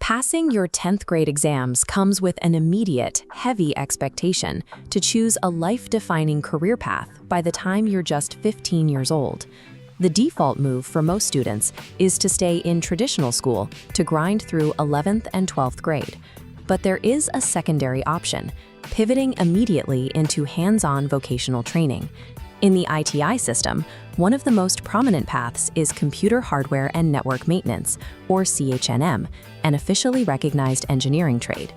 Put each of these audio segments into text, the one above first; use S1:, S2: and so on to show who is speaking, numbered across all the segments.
S1: Passing your 10th grade exams comes with an immediate, heavy expectation to choose a life-defining career path by the time you're just 15 years old. The default move for most students is to stay in traditional school to grind through 11th and 12th grade. But there is a secondary option, pivoting immediately into hands-on vocational training. In the ITI system, one of the most prominent paths is Computer Hardware and Network Maintenance, or CHNM, an officially recognized engineering trade.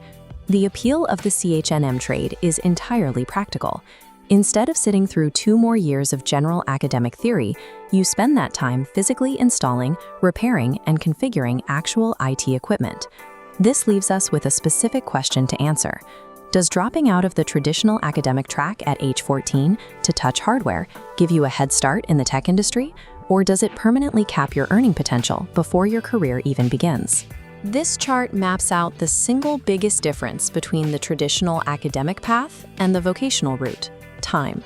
S1: The appeal of the CHNM trade is entirely practical. Instead of sitting through 2 more years of general academic theory, you spend that time physically installing, repairing, and configuring actual IT equipment. This leaves us with a specific question to answer. Does dropping out of the traditional academic track at age 14 to touch hardware give you a head start in the tech industry, or does it permanently cap your earning potential before your career even begins? This chart maps out the single biggest difference between the traditional academic path and the vocational route: time.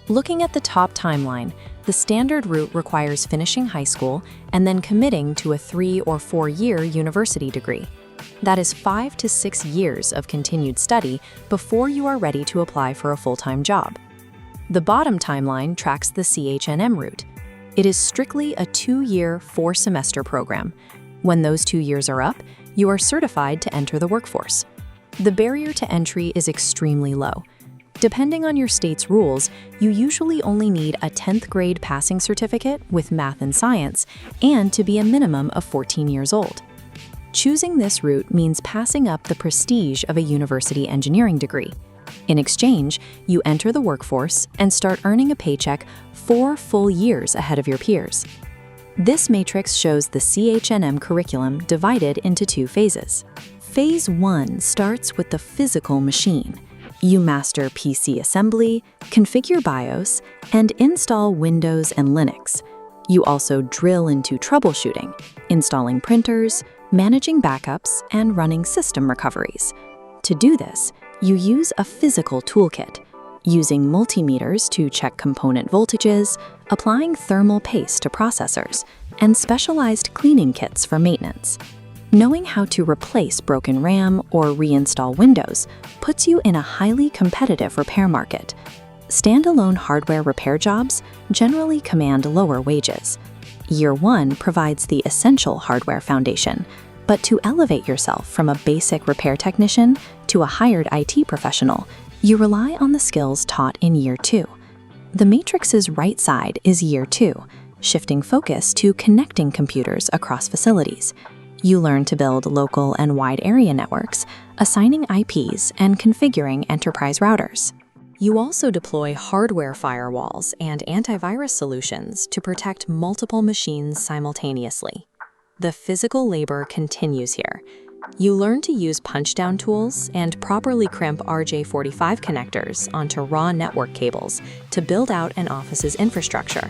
S1: Looking at the top timeline, the standard route requires finishing high school and then committing to a 3- or 4-year university degree. That is 5 to 6 years of continued study before you are ready to apply for a full-time job. The bottom timeline tracks the CHNM route. It is strictly a 2-year, 4-semester program. When those 2 years are up, you are certified to enter the workforce. The barrier to entry is extremely low. Depending on your state's rules, you usually only need a 10th grade passing certificate with math and science and to be a minimum of 14 years old. Choosing this route means passing up the prestige of a university engineering degree. In exchange, you enter the workforce and start earning a paycheck 4 full years ahead of your peers. This matrix shows the CHNM curriculum divided into 2 phases. Phase 1 starts with the physical machine. You master PC assembly, configure BIOS, and install Windows and Linux. You also drill into troubleshooting, installing printers, managing backups, and running system recoveries. To do this, you use a physical toolkit, using multimeters to check component voltages, applying thermal paste to processors, and specialized cleaning kits for maintenance. Knowing how to replace broken RAM or reinstall Windows puts you in a highly competitive repair market. Standalone hardware repair jobs generally command lower wages. Year 1 provides the essential hardware foundation, but to elevate yourself from a basic repair technician to a hired IT professional, you rely on the skills taught in Year 2. The matrix's right side is Year 2, shifting focus to connecting computers across facilities. You learn to build local and wide area networks, assigning IPs and configuring enterprise routers. You also deploy hardware firewalls and antivirus solutions to protect multiple machines simultaneously. The physical labor continues here. You learn to use punch-down tools and properly crimp RJ45 connectors onto raw network cables to build out an office's infrastructure.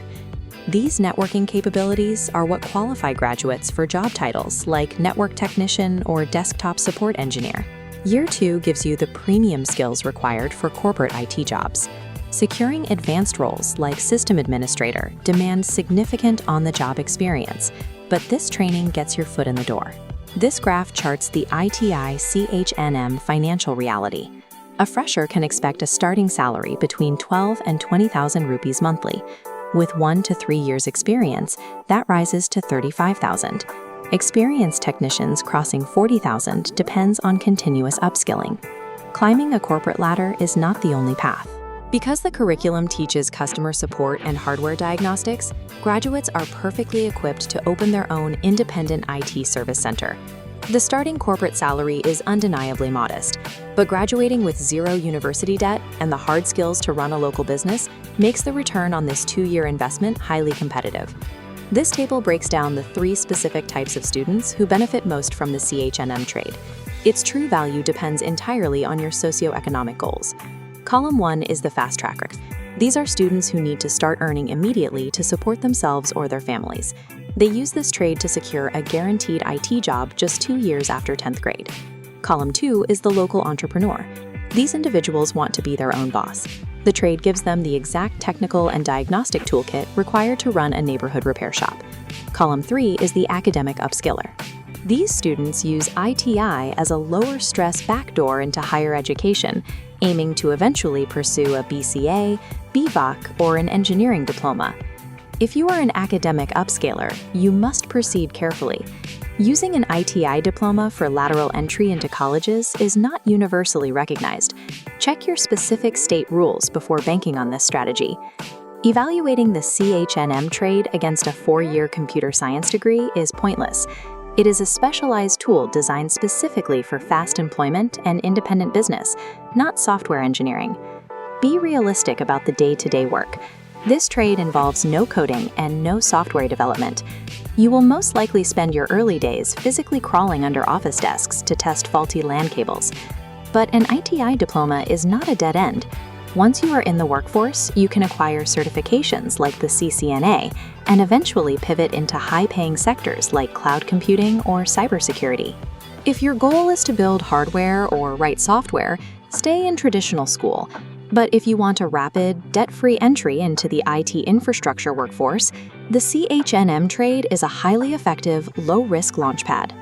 S1: These networking capabilities are what qualify graduates for job titles like network technician or desktop support engineer. Year 2 gives you the premium skills required for corporate IT jobs. Securing advanced roles like system administrator demands significant on-the-job experience, but this training gets your foot in the door. This graph charts the ITI CHNM financial reality. A fresher can expect a starting salary between 12 and 20,000 rupees monthly. With 1 to 3 years experience, that rises to 35,000. Experienced technicians crossing 40,000 depends on continuous upskilling. Climbing a corporate ladder is not the only path. Because the curriculum teaches customer support and hardware diagnostics, graduates are perfectly equipped to open their own independent IT service center. The starting corporate salary is undeniably modest, but graduating with 0 university debt and the hard skills to run a local business makes the return on this 2-year investment highly competitive. This table breaks down the 3 specific types of students who benefit most from the CHNM trade. Its true value depends entirely on your socioeconomic goals. Column 1 is the fast tracker. These are students who need to start earning immediately to support themselves or their families. They use this trade to secure a guaranteed IT job just 2 years after 10th grade. Column 2 is the local entrepreneur. These individuals want to be their own boss. The trade gives them the exact technical and diagnostic toolkit required to run a neighborhood repair shop. Column 3 is the academic upskiller. These students use ITI as a lower-stress backdoor into higher education, aiming to eventually pursue a BCA, BVOC, or an engineering diploma. If you are an academic upscaler, you must proceed carefully. Using an ITI diploma for lateral entry into colleges is not universally recognized. Check your specific state rules before banking on this strategy. Evaluating the CHNM trade against a 4-year computer science degree is pointless. It is a specialized tool designed specifically for fast employment and independent business, not software engineering. Be realistic about the day-to-day work. This trade involves no coding and no software development. You will most likely spend your early days physically crawling under office desks to test faulty LAN cables. But an ITI diploma is not a dead end. Once you are in the workforce, you can acquire certifications like the CCNA and eventually pivot into high-paying sectors like cloud computing or cybersecurity. If your goal is to build hardware or write software, stay in traditional school. But if you want a rapid, debt-free entry into the IT infrastructure workforce, the CHNM Trade is a highly effective, low-risk launchpad.